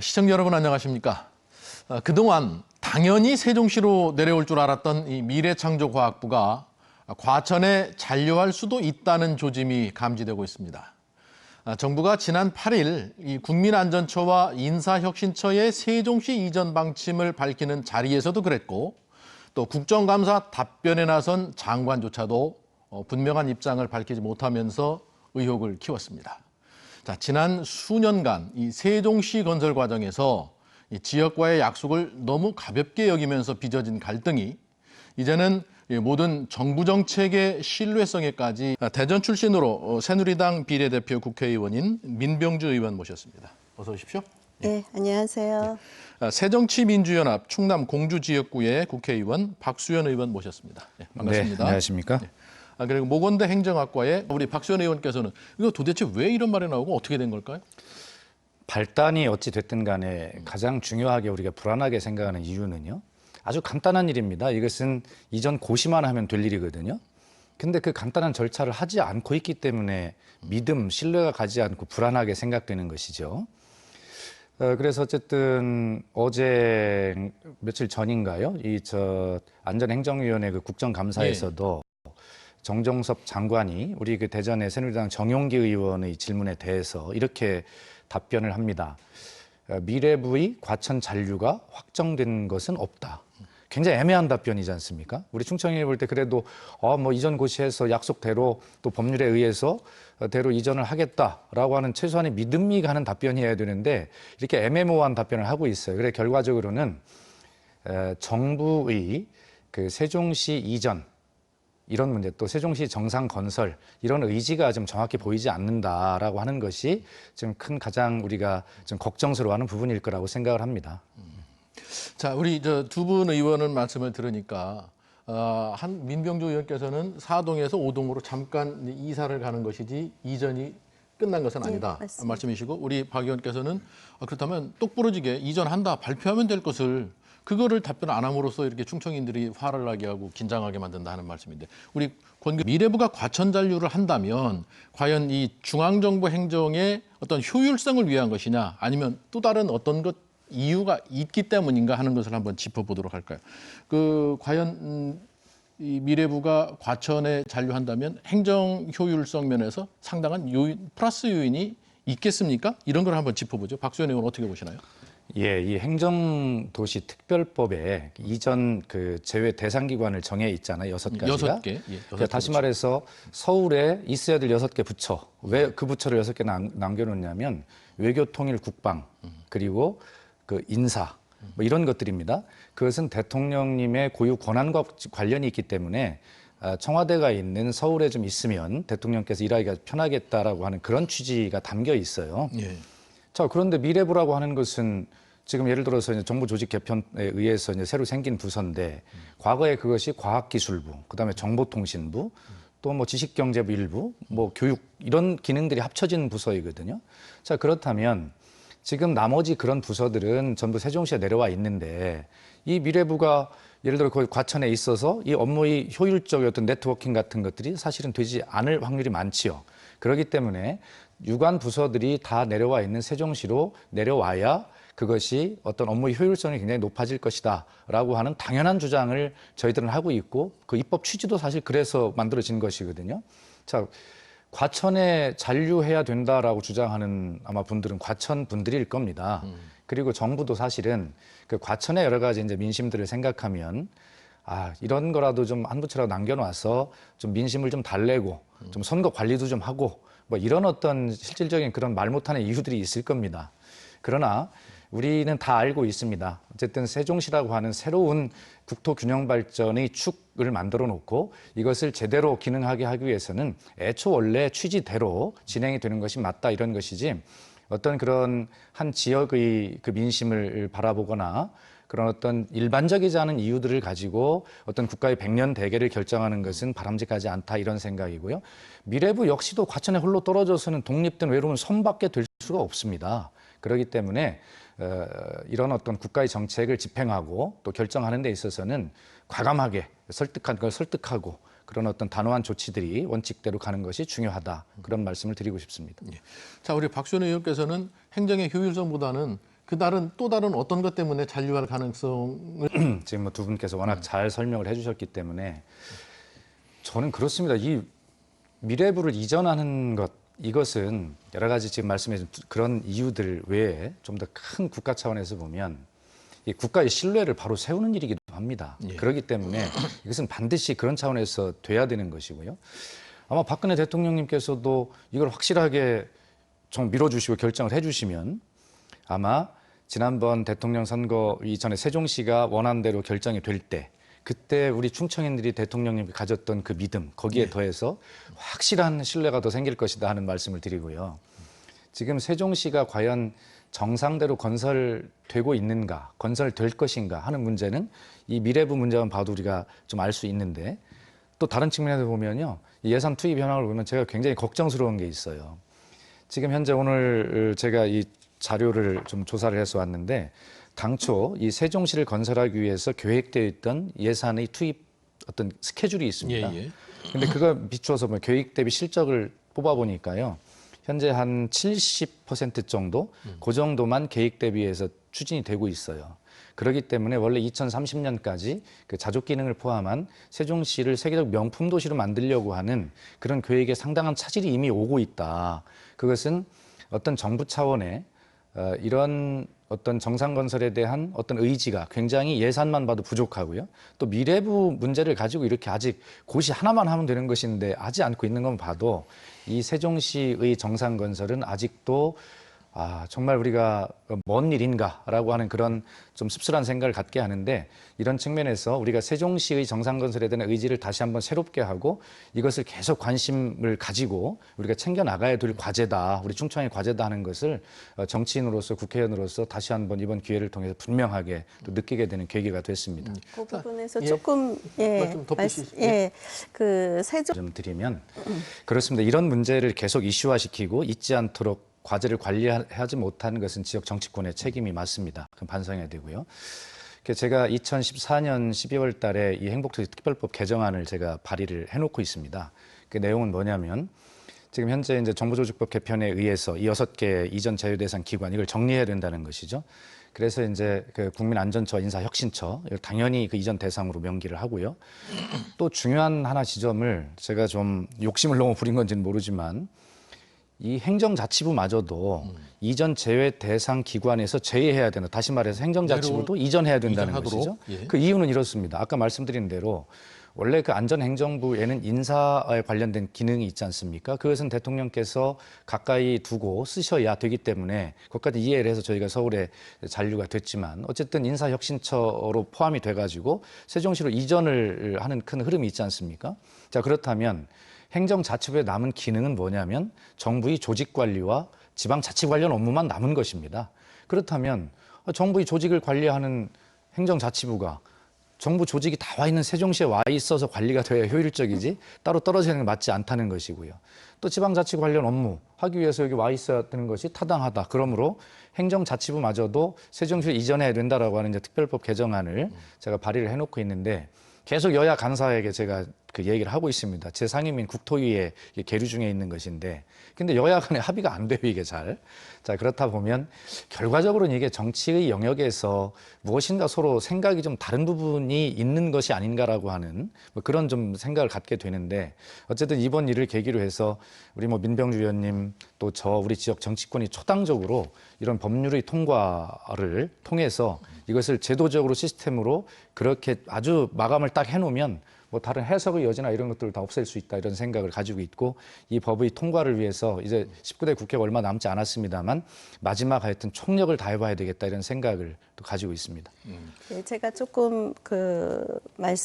시청자 여러분 안녕하십니까? 그동안 당연히 세종시로 내려올 줄 알았던 이 미래창조과학부가 과천에 잔류할 수도 있다는 조짐이 감지되고 있습니다. 정부가 지난 8일 이 국민안전처와 인사혁신처의 세종시 이전 방침을 밝히는 자리에서도 그랬고, 또 국정감사 답변에 나선 장관조차도 분명한 입장을 밝히지 못하면서 의혹을 키웠습니다. 자, 지난 수년간 이 세종시 건설 과정에서 이 지역과의 약속을 너무 가볍게 여기면서 빚어진 갈등이 이제는 모든 정부 정책의 신뢰성에까지 대전 출신으로 새누리당 비례대표 국회의원인 민병주 의원 모셨습니다. 어서 오십시오. 네, 안녕하세요. 새정치민주연합 충남 공주지역구의 국회의원 박수현 의원 모셨습니다. 네, 반갑습니다. 네, 안녕하십니까? 네. 그리고 모건대 행정학과의 우리 박수현 의원께서는 이거 도대체 왜 이런 말이 나오고 어떻게 된 걸까요? 발단이 어찌 됐든 간에 가장 중요하게 우리가 불안하게 생각하는 이유는요. 아주 간단한 일입니다. 이것은 이전 고시만 하면 될 일이거든요. 근데 그 간단한 절차를 하지 않고 있기 때문에 믿음, 신뢰가 가지 않고 불안하게 생각되는 것이죠. 그래서 어쨌든 어제 며칠 전인가요? 안전행정위원회 그 국정감사에서도 정정섭 장관이 우리 그 대전의 새누리당 정용기 의원의 질문에 대해서 이렇게 답변을 합니다. 미래부의 과천 잔류가 확정된 것은 없다. 굉장히 애매한 답변이지 않습니까? 우리 충청인이 볼 때 그래도 뭐 이전 고시에서 약속대로 또 법률에 의해서 대로 이전을 하겠다라고 하는 최소한의 믿음이 가는 답변이어야 되는데 이렇게 애매모호한 답변을 하고 있어요. 그래 결과적으로는 정부의 그 세종시 이전 이런 문제 또 세종시 정상 건설 이런 의지가 좀 정확히 보이지 않는다라고 하는 것이 좀 큰 가장 우리가 좀 걱정스러워하는 부분일 거라고 생각을 합니다. 자, 우리 두 분 의원은 말씀을 들으니까 한 민병주 의원께서는 4동에서 5동으로 잠깐 이사를 가는 것이지 이전이 끝난 것은 아니다. 네, 말씀이시고 우리 박 의원께서는 그렇다면 똑부러지게 이전한다 발표하면 될 것을 그거를 답변 안 함으로써 이렇게 충청인들이 화를 나게 하고 긴장하게 만든다 하는 말씀인데 우리 미래부가 과천 잔류를 한다면 과연 이 중앙정부 행정의 어떤 효율성을 위한 것이냐 아니면 또 다른 어떤 것 이유가 있기 때문인가 하는 것을 한번 짚어보도록 할까요? 과연 이 미래부가 과천에 잔류한다면 행정 효율성 면에서 상당한 요인, 플러스 요인이 있겠습니까? 이런 걸 한번 짚어보죠. 박수현 의원 어떻게 보시나요? 예, 이 행정도시특별법에 이전 그 제외 대상 기관을 정해 있잖아요. 6가지가. 6개. 예, 그러니까 다시 말해서 서울에 있어야 될 6개 부처. 왜 그 부처를 6개 남겨놓냐면 외교 통일 국방 그리고 그 인사 뭐 이런 것들입니다. 그것은 대통령님의 고유 권한과 관련이 있기 때문에 청와대가 있는 서울에 좀 있으면 대통령께서 일하기가 편하겠다라고 하는 그런 취지가 담겨 있어요. 예. 자, 그런데 미래부라고 하는 것은 지금 예를 들어서 이제 정부 조직 개편에 의해서 이제 새로 생긴 부서인데 과거에 그것이 과학기술부, 그다음에 정보통신부, 또 뭐 지식경제부 일부, 뭐 교육 이런 기능들이 합쳐진 부서이거든요. 자, 그렇다면 지금 나머지 그런 부서들은 전부 세종시에 내려와 있는데 이 미래부가 예를 들어 거기 과천에 있어서 이 업무의 효율적인 어떤 네트워킹 같은 것들이 사실은 되지 않을 확률이 많지요. 그렇기 때문에 유관 부서들이 다 내려와 있는 세종시로 내려와야 그것이 어떤 업무의 효율성이 굉장히 높아질 것이다라고 하는 당연한 주장을 저희들은 하고 있고 그 입법 취지도 사실 그래서 만들어진 것이거든요. 자, 과천에 잔류해야 된다라고 주장하는 아마 분들은 과천 분들일 겁니다. 그리고 정부도 사실은 그 과천의 여러 가지 이제 민심들을 생각하면 이런 거라도 좀 한 부처라도 남겨놔서 좀 민심을 좀 달래고 좀 선거 관리도 좀 하고 뭐 이런 어떤 실질적인 그런 말 못하는 이유들이 있을 겁니다. 그러나 우리는 다 알고 있습니다. 어쨌든 세종시라고 하는 새로운 국토 균형 발전의 축을 만들어 놓고 이것을 제대로 기능하게 하기 위해서는 애초 원래 취지대로 진행이 되는 것이 맞다 이런 것이지 어떤 그런 한 지역의 그 민심을 바라보거나 그런 어떤 일반적이지 않은 이유들을 가지고 어떤 국가의 백년 대계를 결정하는 것은 바람직하지 않다 이런 생각이고요. 미래부 역시도 과천에 홀로 떨어져서는 독립된 외로운 섬밖에 될 수가 없습니다. 그렇기 때문에 이런 어떤 국가의 정책을 집행하고 또 결정하는 데 있어서는 과감하게 설득한 걸 설득하고 그런 어떤 단호한 조치들이 원칙대로 가는 것이 중요하다. 그런 말씀을 드리고 싶습니다. 자, 우리 박수현 의원께서는 행정의 효율성보다는 또 다른 어떤 것 때문에 잔류할 가능성을 지금 뭐 두 분께서 워낙 잘 설명을 해주셨기 때문에 저는 그렇습니다. 이 미래부를 이전하는 것 이것은 여러 가지 지금 말씀해 주신 그런 이유들 외에 좀 더 큰 국가 차원에서 보면 이 국가의 신뢰를 바로 세우는 일이기도 합니다. 예. 그렇기 때문에 이것은 반드시 그런 차원에서 돼야 되는 것이고요. 아마 박근혜 대통령님께서도 이걸 확실하게 좀 밀어주시고 결정을 해주시면 아마 지난번 대통령 선거 이전에 세종시가 원하는 대로 결정이 될 때 그때 우리 충청인들이 대통령님이 가졌던 그 믿음 거기에 더해서 확실한 신뢰가 더 생길 것이다 하는 말씀을 드리고요. 지금 세종시가 과연 정상대로 건설되고 있는가, 건설될 것인가 하는 문제는 이 미래부 문제만 봐도 우리가 좀 알 수 있는데 또 다른 측면에서 보면요. 이 예산 투입 현황을 보면 제가 굉장히 걱정스러운 게 있어요. 지금 현재 오늘 제가 이 자료를 좀 조사를 해서 왔는데 당초 이 세종시를 건설하기 위해서 계획되어 있던 예산의 투입 어떤 스케줄이 있습니다. 예, 예. 근데 그거 비추어서 뭐 계획 대비 실적을 뽑아보니까요. 현재 한 70% 정도 그 정도만 계획 대비해서 추진이 되고 있어요. 그렇기 때문에 원래 2030년까지 그 자족 기능을 포함한 세종시를 세계적 명품 도시로 만들려고 하는 그런 계획에 상당한 차질이 이미 오고 있다. 그것은 어떤 정부 차원의 이런 어떤 정상건설에 대한 어떤 의지가 굉장히 예산만 봐도 부족하고요. 또 미래부 문제를 가지고 이렇게 아직 고시 하나만 하면 되는 것인데 하지 않고 있는 건 봐도 이 세종시의 정상건설은 아직도 정말 우리가 먼 일인가라고 하는 그런 좀 씁쓸한 생각을 갖게 하는데 이런 측면에서 우리가 세종시의 정상건설에 대한 의지를 다시 한번 새롭게 하고 이것을 계속 관심을 가지고 우리가 챙겨 나가야 될 과제다. 우리 충청의 과제다 하는 것을 정치인으로서 국회의원으로서 다시 한번 이번 기회를 통해서 분명하게 또 느끼게 되는 계기가 됐습니다. 그 부분에서 예. 조금 말씀 덧붙이시죠. 그 세종 좀 드리면 그렇습니다. 이런 문제를 계속 이슈화시키고 잊지 않도록 과제를 관리하지 못하는 것은 지역 정치권의 책임이 맞습니다. 그럼 반성해야 되고요. 제가 2014년 12월 달에 이 행복도시 특별법 개정안을 제가 발의를 해놓고 있습니다. 그 내용은 뭐냐면 지금 현재 이제 정부조직법 개편에 의해서 이 6개 이전 제휴 대상 기관 이걸 정리해야 된다는 것이죠. 그래서 이제 그 국민안전처, 인사혁신처 이걸 당연히 그 이전 대상으로 명기를 하고요. 또 중요한 하나 지점을 제가 좀 욕심을 너무 부린 건지는 모르지만 이 행정자치부마저도 이전 제외 대상 기관에서 제외해야 된다. 다시 말해서 행정자치부도 이전해야 된다는 이전하도록? 것이죠. 예. 그 이유는 이렇습니다. 아까 말씀드린 대로 원래 그 안전행정부에는 인사에 관련된 기능이 있지 않습니까? 그것은 대통령께서 가까이 두고 쓰셔야 되기 때문에 그것까지 이해를 해서 저희가 서울에 잔류가 됐지만 어쨌든 인사혁신처로 포함이 돼가지고 세종시로 이전을 하는 큰 흐름이 있지 않습니까? 자, 그렇다면 행정자치부에 남은 기능은 뭐냐면 정부의 조직관리와 지방자치 관련 업무만 남은 것입니다. 그렇다면 정부의 조직을 관리하는 행정자치부가 정부 조직이 다 와 있는 세종시에 와 있어서 관리가 돼야 효율적이지 따로 떨어져 있는 게 맞지 않다는 것이고요. 또 지방자치 관련 업무 하기 위해서 여기 와 있어야 되는 것이 타당하다. 그러므로 행정자치부마저도 세종시로 이전해야 된다라고 하는 이제 특별법 개정안을 제가 발의를 해놓고 있는데 계속 여야 간사에게 제가 그 얘기를 하고 있습니다. 제 상임위인 국토위에 계류 중에 있는 것인데 근데 여야 간에 합의가 안 돼요, 이게 잘. 자, 그렇다 보면 결과적으로는 이게 정치의 영역에서 무엇인가 서로 생각이 좀 다른 부분이 있는 것이 아닌가라고 하는 뭐 그런 좀 생각을 갖게 되는데 어쨌든 이번 일을 계기로 해서 우리 뭐 민병주 의원님 또 저 우리 지역 정치권이 초당적으로 이런 법률의 통과를 통해서 이것을 제도적으로 시스템으로 그렇게 아주 마감을 딱 해놓으면 뭐 다른 해석의 여지나 이런 것들을 다 없앨 수 있다 이런 생각을 가지고 있고 이 법의 통과를 위해서 이제 19대 국회가 얼마 남지 않았습니다만 마지막 하여튼 총력을 다해봐야 되겠다 이런 생각을 또 가지고 있습니다. 제가 조금 그 말씀